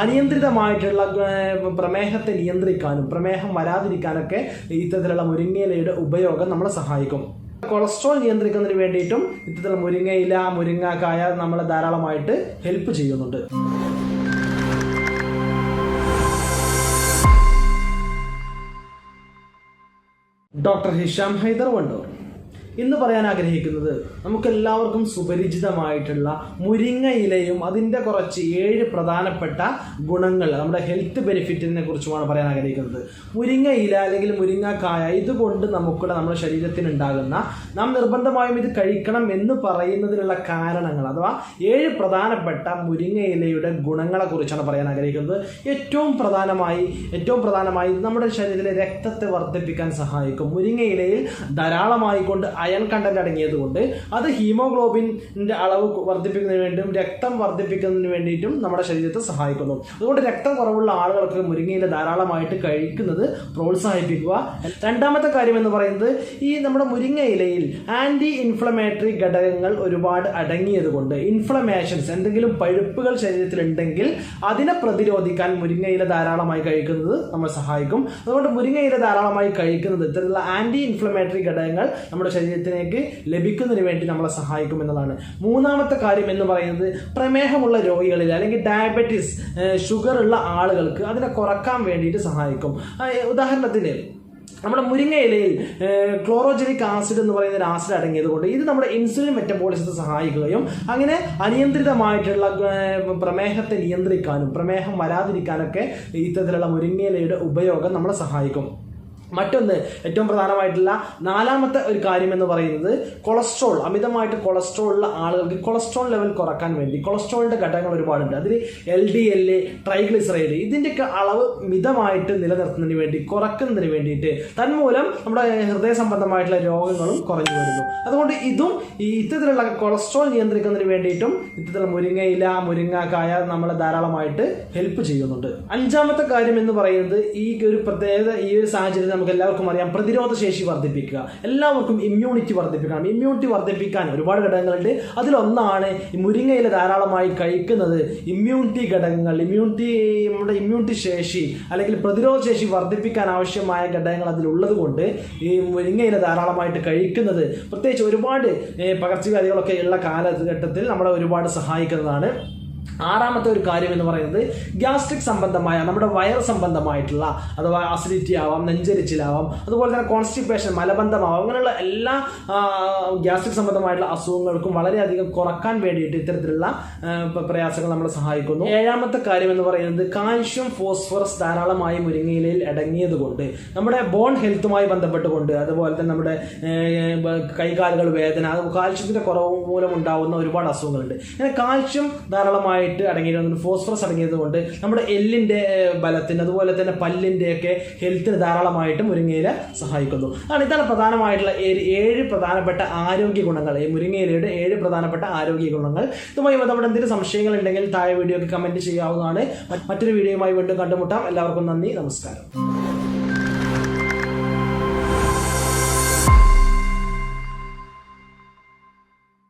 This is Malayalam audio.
അനിയന്ത്രിതമായിട്ടുള്ള പ്രമേഹത്തെ നിയന്ത്രിക്കാനും പ്രമേഹം വരാതിരിക്കാനൊക്കെ ഇത്തരത്തിലുള്ള മുരിങ്ങയിലയുടെ ഉപയോഗം നമ്മളെ സഹായിക്കും. കൊളസ്ട്രോൾ നിയന്ത്രിക്കുന്നതിന് വേണ്ടിയിട്ടും ഇത്തരത്തിലുള്ള മുരിങ്ങയില, മുരിങ്ങക്കായ നമ്മളെ ധാരാളമായിട്ട് ഹെൽപ്പ് ചെയ്യുന്നുണ്ട്. ഡോക്ടർ ഹിഷാം ഹൈദർ വണ്ടൂർ ഇന്ന് പറയാൻ ആഗ്രഹിക്കുന്നത് നമുക്കെല്ലാവർക്കും സുപരിചിതമായിട്ടുള്ള മുരിങ്ങ ഇലയും അതിൻ്റെ കുറച്ച് 7 പ്രധാനപ്പെട്ട ഗുണങ്ങൾ, നമ്മുടെ ഹെൽത്ത് ബെനിഫിറ്റിനെ കുറിച്ചുമാണ് പറയാൻ ആഗ്രഹിക്കുന്നത്. മുരിങ്ങ ഇല അല്ലെങ്കിൽ മുരിങ്ങക്കായ ഇതുകൊണ്ട് നമ്മുടെ ശരീരത്തിന് ഉണ്ടാകുന്ന, നാം നിർബന്ധമായും ഇത് കഴിക്കണം എന്ന് പറയുന്നതിനുള്ള കാരണങ്ങൾ അഥവാ 7 പ്രധാനപ്പെട്ട മുരിങ്ങ ഇലയുടെ ഗുണങ്ങളെ കുറിച്ചാണ് പറയാൻ ആഗ്രഹിക്കുന്നത്. ഏറ്റവും പ്രധാനമായി നമ്മുടെ ശരീരത്തിലെ രക്തത്തെ വർദ്ധിപ്പിക്കാൻ സഹായിക്കും. മുരിങ്ങ ഇലയിൽ ധാരാളമായി കൊണ്ട് അയൺ കണ്ടന്റ് അടങ്ങിയതുകൊണ്ട് അത് ഹീമോഗ്ലോബിൻ്റെ അളവ് വർദ്ധിപ്പിക്കുന്നതിന് വേണ്ടിയും രക്തം വർദ്ധിപ്പിക്കുന്നതിന് വേണ്ടിയിട്ടും നമ്മുടെ ശരീരത്തെ സഹായിക്കുന്നു. അതുകൊണ്ട് രക്തം കുറവുള്ള ആളുകൾക്ക് മുരിങ്ങയില ധാരാളമായിട്ട് കഴിക്കുന്നത് പ്രോത്സാഹിപ്പിക്കുക. രണ്ടാമത്തെ കാര്യം എന്ന് പറയുന്നത്, ഈ നമ്മുടെ മുരിങ്ങ ഇലയിൽ ആൻറ്റി ഇൻഫ്ലമേറ്ററി ഘടകങ്ങൾ ഒരുപാട് അടങ്ങിയതുകൊണ്ട് ഇൻഫ്ലമേഷൻസ്, എന്തെങ്കിലും പഴുപ്പുകൾ ശരീരത്തിലുണ്ടെങ്കിൽ അതിനെ പ്രതിരോധിക്കാൻ മുരിങ്ങയില ധാരാളമായി കഴിക്കുന്നത് നമ്മൾ സഹായിക്കും. അതുകൊണ്ട് മുരിങ്ങയില ധാരാളമായി കഴിക്കുന്നത് ഇത്തരത്തിലുള്ള ആൻറ്റി ഇൻഫ്ലമേറ്ററി ഘടകങ്ങൾ നമ്മുടെ ശരീരത്തിലേക്ക് ലഭിക്കുന്നതിന് വേണ്ടി നമ്മളെ സഹായിക്കും എന്നതാണ്. മൂന്നാമത്തെ കാര്യം എന്ന് പറയുന്നത്, പ്രമേഹമുള്ള രോഗികളിൽ അല്ലെങ്കിൽ ഡയബറ്റീസ്, ഷുഗർ ഉള്ള ആളുകൾക്ക് അതിനെ കുറക്കാൻ വേണ്ടിയിട്ട് സഹായിക്കും. ഉദാഹരണത്തിന് നമ്മുടെ മുരിങ്ങ ഇലയിൽ ക്ലോറോജനിക് ആസിഡ് എന്ന് പറയുന്ന ഒരു ആസിഡ് അടങ്ങിയത് കൊണ്ട് ഇത് നമ്മുടെ ഇൻസുലിൻ മെറ്റബോളിസത്തെ സഹായിക്കുകയും അങ്ങനെ അനിയന്ത്രിതമായിട്ടുള്ള പ്രമേഹത്തെ നിയന്ത്രിക്കാനും പ്രമേഹം വരാതിരിക്കാനൊക്കെ ഇത്തരത്തിലുള്ള മുരിങ്ങ ഇലയുടെ ഉപയോഗം നമ്മളെ സഹായിക്കും. മറ്റൊന്ന്, ഏറ്റവും പ്രധാനമായിട്ടുള്ള നാലാമത്തെ ഒരു കാര്യം എന്ന് പറയുന്നത്, കൊളസ്ട്രോൾ, അമിതമായിട്ട് കൊളസ്ട്രോൾ ഉള്ള ആളുകൾക്ക് കൊളസ്ട്രോൾ ലെവൽ കുറക്കാൻ വേണ്ടി കൊളസ്ട്രോളിൻ്റെ ഘടകങ്ങൾ ഒരുപാടുണ്ട്. അതിൽ LDL, ട്രൈഗ്ലിസറൈഡ് ഇതിൻ്റെയൊക്കെ അളവ് മിതമായിട്ട് നിലനിർത്തുന്നതിന് വേണ്ടി, കുറക്കുന്നതിന് വേണ്ടിയിട്ട്, തന്മൂലം നമ്മുടെ ഹൃദയ സംബന്ധമായിട്ടുള്ള രോഗങ്ങളും കുറഞ്ഞു വരുന്നു. അതുകൊണ്ട് ഇതും ഇത്തരത്തിലുള്ള കൊളസ്ട്രോൾ നിയന്ത്രിക്കുന്നതിന് വേണ്ടിയിട്ടും ഇത്തരത്തിലുള്ള മുരിങ്ങയില, മുരിങ്ങക്കായ നമ്മളെ ധാരാളമായിട്ട് ഹെൽപ്പ് ചെയ്യുന്നുണ്ട്. അഞ്ചാമത്തെ കാര്യം എന്ന് പറയുന്നത്, ഈ ഒരു പ്രത്യേകത, ഈ ഒരു സാഹചര്യത്തിൽ നമുക്ക് എല്ലാവർക്കും അറിയാം, പ്രതിരോധ ശേഷി വർദ്ധിപ്പിക്കുക. എല്ലാവർക്കും ഇമ്മ്യൂണിറ്റി വർദ്ധിപ്പിക്കണം. ഇമ്മ്യൂണിറ്റി വർദ്ധിപ്പിക്കാൻ ഒരുപാട് ഘടകങ്ങളുണ്ട്. അതിലൊന്നാണ് ഈ മുരിങ്ങയില ധാരാളമായി കഴിക്കുന്നത്. ഇമ്മ്യൂണിറ്റി ഘടകങ്ങൾ, നമ്മുടെ ഇമ്മ്യൂണിറ്റി ശേഷി അല്ലെങ്കിൽ പ്രതിരോധ ശേഷി വർദ്ധിപ്പിക്കാൻ ആവശ്യമായ ഘടകങ്ങൾ അതിലുള്ളത് കൊണ്ട് ഈ മുരിങ്ങയില ധാരാളമായിട്ട് കഴിക്കുന്നത് പ്രത്യേകിച്ച് ഒരുപാട് പകർച്ചവ്യാധികളൊക്കെ ഉള്ള കാലഘട്ടത്തിൽ നമ്മളെ ഒരുപാട് സഹായിക്കുന്നതാണ്. ആറാമത്തെ ഒരു കാര്യം എന്ന് പറയുന്നത്, ഗ്യാസ്ട്രിക് സംബന്ധമായ, നമ്മുടെ വയർ സംബന്ധമായിട്ടുള്ള അഥവാ അസിഡിറ്റി ആവാം, നെഞ്ചരിച്ചിലാവാം, അതുപോലെ തന്നെ കോൺസ്റ്റിപ്പേഷൻ, മലബന്ധമാവാം, അങ്ങനെയുള്ള എല്ലാ ഗ്യാസ്ട്രിക് സംബന്ധമായിട്ടുള്ള അസുഖങ്ങൾക്കും വളരെയധികം കുറക്കാൻ വേണ്ടിയിട്ട് ഇത്തരത്തിലുള്ള പ്രയാസങ്ങൾ നമ്മളെ സഹായിക്കുന്നു. ഏഴാമത്തെ കാര്യം എന്ന് പറയുന്നത്, കാൽഷ്യം, ഫോസ്ഫറസ് ധാരാളമായി മുരിങ്ങയിലയിൽ അടങ്ങിയത് കൊണ്ട് നമ്മുടെ ബോൺ ഹെൽത്തുമായി ബന്ധപ്പെട്ടുകൊണ്ട്, അതുപോലെ തന്നെ നമ്മുടെ കൈകാലുകൾ വേദന, കാൽഷ്യത്തിൻ്റെ കുറവ് മൂലം ഉണ്ടാകുന്ന ഒരുപാട് അസുഖങ്ങളുണ്ട്. അങ്ങനെ കാൽഷ്യം ധാരാളമായി അടങ്ങിയിരുന്നത്, ഫോസ്ഫറസ് അടങ്ങിയത് കൊണ്ട് നമ്മുടെ എല്ലിന്റെ ബലത്തിന്, അതുപോലെ തന്നെ പല്ലിന്റെയൊക്കെ ഹെൽത്തിന് ധാരാളമായിട്ട് മുരിങ്ങയില സഹായിക്കുന്നു. ഇതാണ് പ്രധാനമായിട്ടുള്ള 7 പ്രധാനപ്പെട്ട ആരോഗ്യ ഗുണങ്ങൾ, മുരിങ്ങയിലയുടെ 7 പ്രധാനപ്പെട്ട ആരോഗ്യ ഗുണങ്ങൾ. ഇതുമായി ബന്ധപ്പെട്ട എന്തെങ്കിലും സംശയങ്ങൾ ഉണ്ടെങ്കിൽ താഴെ വീഡിയോക്ക് കമന്റ് ചെയ്യാവുന്നതാണ്. മറ്റൊരു വീഡിയോയുമായി വീണ്ടും കണ്ടുമുട്ടാം. എല്ലാവർക്കും നന്ദി, നമസ്കാരം.